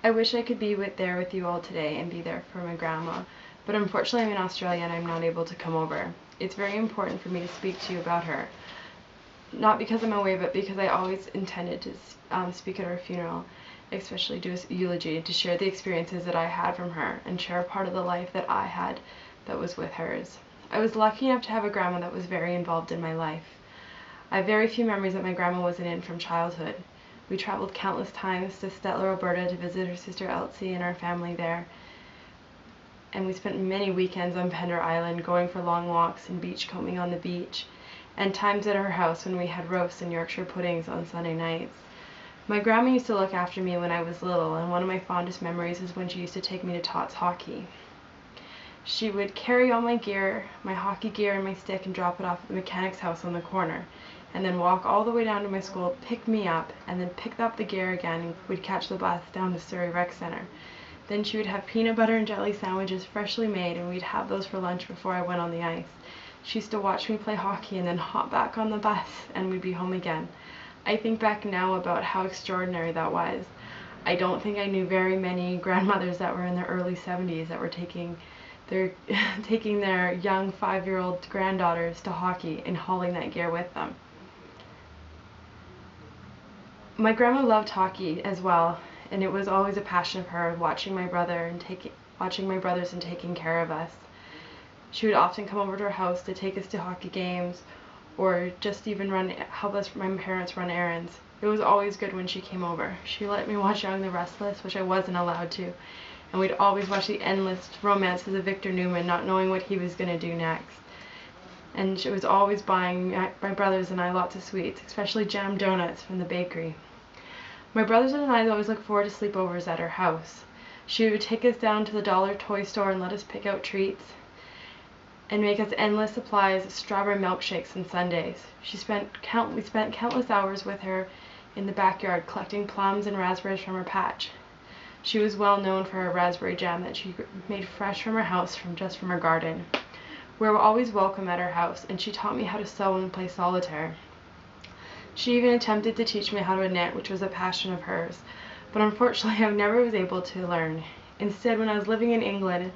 I wish I could be there with you all today and be there for my grandma, but unfortunately I'm in Australia and I'm not able to come over. It's very important for me to speak to you about her. Not because I'm away, but because I always intended to speak at her funeral, especially do a eulogy, to share the experiences that I had from her and share a part of the life that I had that was with hers. I was lucky enough to have a grandma that was very involved in my life. I have very few memories that my grandma wasn't in from childhood. We traveled countless times to Stettler, Alberta to visit her sister Elsie and our family there. And we spent many weekends on Pender Island going for long walks and beachcombing on the beach, and times at her house when we had roasts and Yorkshire puddings on Sunday nights. My grandma used to look after me when I was little, and one of my fondest memories is when she used to take me to Tots hockey. She would carry all my gear, my hockey gear and my stick, and drop it off at the mechanic's house on the corner, and then walk all the way down to my school, pick me up, and then pick up the gear again, and we'd catch the bus down to Surrey Rec Centre. Then she would have peanut butter and jelly sandwiches freshly made, and we'd have those for lunch before I went on the ice. She used to watch me play hockey and then hop back on the bus, and we'd be home again. I think back now about how extraordinary that was. I don't think I knew very many grandmothers that were in their early 70s that were taking their young 5-year-old granddaughters to hockey and hauling that gear with them. My grandma loved hockey as well, and it was always a passion of hers, watching my brothers and taking care of us. She would often come over to our house to take us to hockey games, or just even help my parents run errands. It was always good when she came over. She let me watch Young and the Restless, which I wasn't allowed to, and we'd always watch the endless romances of Victor Newman, not knowing what he was going to do next. And she was always buying my brothers and I lots of sweets, especially jam donuts from the bakery. My brothers and I always looked forward to sleepovers at her house. She would take us down to the dollar toy store and let us pick out treats, and make us endless supplies of strawberry milkshakes on Sundays. We spent countless hours with her in the backyard collecting plums and raspberries from her patch. She was well known for her raspberry jam that she made fresh from her house just from her garden. We were always welcome at her house, and she taught me how to sew and play solitaire. She even attempted to teach me how to knit, which was a passion of hers, but unfortunately I never was able to learn. Instead, when I was living in England,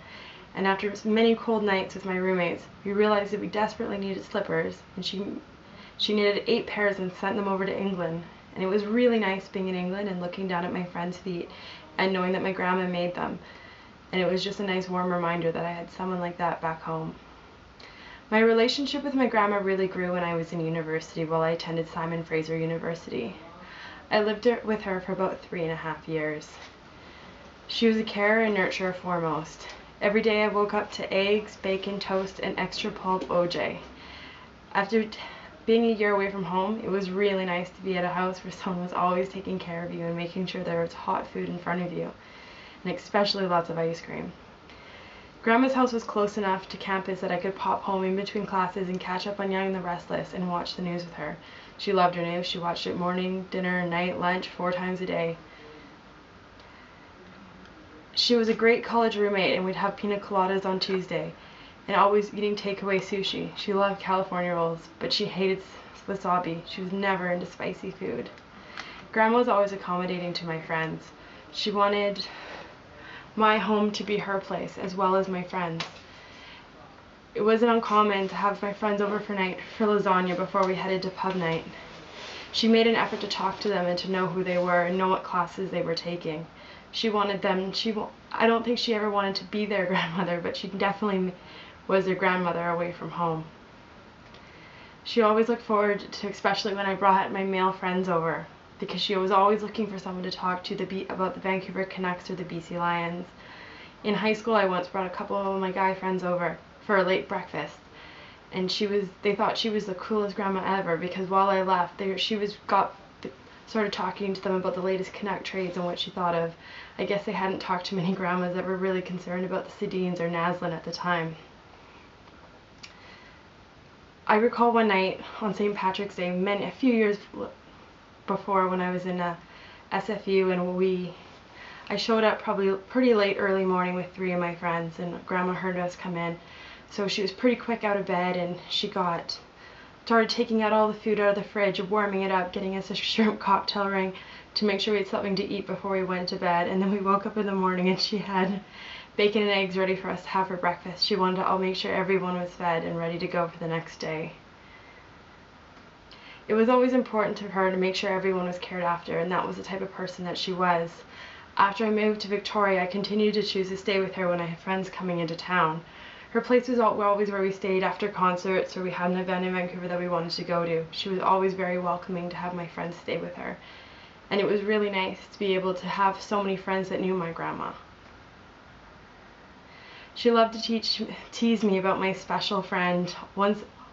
and after many cold nights with my roommates, we realized that we desperately needed slippers, and she knitted 8 pairs and sent them over to England. And it was really nice being in England and looking down at my friends' feet and knowing that my grandma made them. And it was just a nice warm reminder that I had someone like that back home. My relationship with my grandma really grew when I was in university while I attended Simon Fraser University. I lived with her for about 3.5 years. She was a carer and nurturer foremost. Every day I woke up to eggs, bacon, toast, and extra pulp OJ. After being a year away from home, it was really nice to be at a house where someone was always taking care of you and making sure there was hot food in front of you, and especially lots of ice cream. Grandma's house was close enough to campus that I could pop home in between classes and catch up on Young and the Restless and watch the news with her. She loved her news. She watched it morning, dinner, night, lunch, 4 times a day. She was a great college roommate, and we'd have pina coladas on Tuesday, and always eating takeaway sushi. She loved California rolls, but she hated wasabi. She was never into spicy food. Grandma was always accommodating to my friends. She wanted my home to be her place as well as my friends. It wasn't uncommon to have my friends over for lasagna before we headed to pub night. She made an effort to talk to them and to know who they were and know what classes they were taking. She wanted them, I don't think she ever wanted to be their grandmother, but she definitely was their grandmother away from home. She always looked forward to, especially when I brought my male friends over, because she was always looking for someone to talk to about the Vancouver Canucks or the BC Lions. In high school, I once brought a couple of my guy friends over for a late breakfast, and they thought she was the coolest grandma ever, because while I left, started talking to them about the latest Canuck trades and what she thought of. I guess they hadn't talked to many grandmas that were really concerned about the Sedins or Naslin at the time. I recall one night on St. Patrick's Day, a few years before, when I was in SFU, and I showed up probably pretty late early morning with 3 of my friends, and Grandma heard us come in, so she was pretty quick out of bed, and she started taking out all the food out of the fridge, warming it up, getting us a shrimp cocktail ring, to make sure we had something to eat before we went to bed. And then we woke up in the morning and she had bacon and eggs ready for us to have for breakfast. She wanted to make sure everyone was fed and ready to go for the next day. It was always important to her to make sure everyone was cared after, and that was the type of person that she was. After I moved to Victoria, I continued to choose to stay with her when I had friends coming into town. Her place was always where we stayed after concerts, or we had an event in Vancouver that we wanted to go to. She was always very welcoming to have my friends stay with her. And it was really nice to be able to have so many friends that knew my grandma. She loved to tease me about my special friend,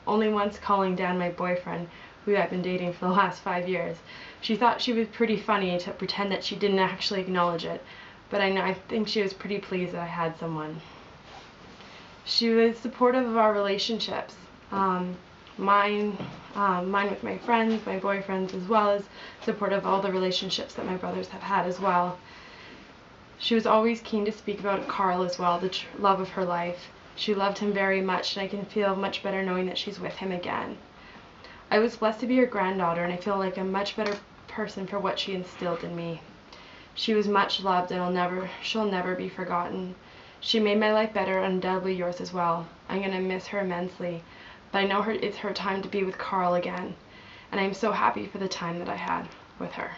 only once calling Dan my boyfriend, who I've been dating for the last 5 years. She thought she was pretty funny to pretend that she didn't actually acknowledge it, but I think she was pretty pleased that I had someone. She was supportive of our relationships, mine with my friends, my boyfriends, as well as supportive of all the relationships that my brothers have had as well. She was always keen to speak about Carl as well, the love of her life. She loved him very much, and I can feel much better knowing that she's with him again. I was blessed to be her granddaughter, and I feel like a much better person for what she instilled in me. She was much loved, and she'll never be forgotten. She made my life better, and undoubtedly yours as well. I'm going to miss her immensely, but I know it's her time to be with Carl again, and I'm so happy for the time that I had with her.